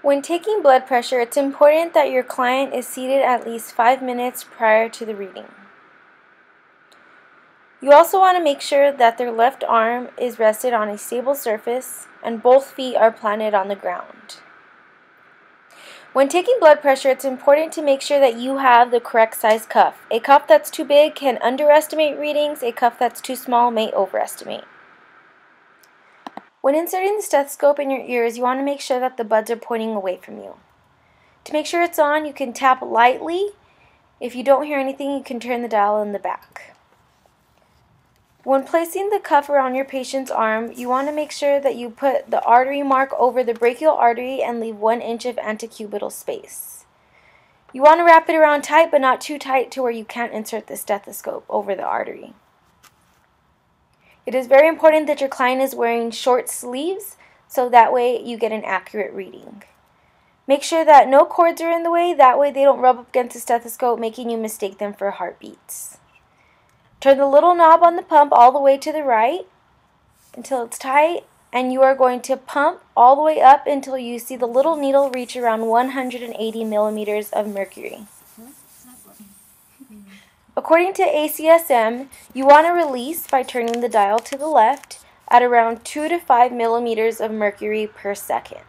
When taking blood pressure, it's important that your client is seated at least 5 minutes prior to the reading. You also want to make sure that their left arm is rested on a stable surface and both feet are planted on the ground. When taking blood pressure, it's important to make sure that you have the correct size cuff. A cuff that's too big can underestimate readings, a cuff that's too small may overestimate. When inserting the stethoscope in your ears, you want to make sure that the buds are pointing away from you. To make sure it's on, you can tap lightly. If you don't hear anything, you can turn the dial in the back. When placing the cuff around your patient's arm, you want to make sure that you put the artery mark over the brachial artery and leave 1 inch of antecubital space. You want to wrap it around tight, but not too tight to where you can't insert the stethoscope over the artery. It is very important that your client is wearing short sleeves, so that way you get an accurate reading. Make sure that no cords are in the way, that way they don't rub up against the stethoscope, making you mistake them for heartbeats. Turn the little knob on the pump all the way to the right until it's tight, and you are going to pump all the way up until you see the little needle reach around 180 millimeters of mercury. According to ACSM, you want to release by turning the dial to the left at around 2 to 5 millimeters of mercury per second.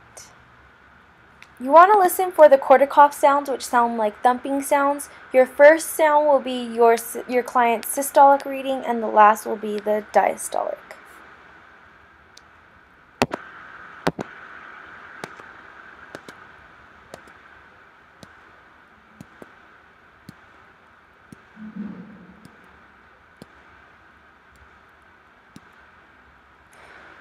You want to listen for the Korsakoff sounds, which sound like thumping sounds. Your first sound will be your client's systolic reading, and the last will be the diastolic.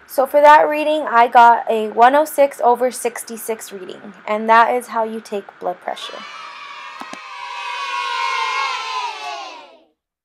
So for that reading, I got a 106/66 reading, and that is how you take blood pressure.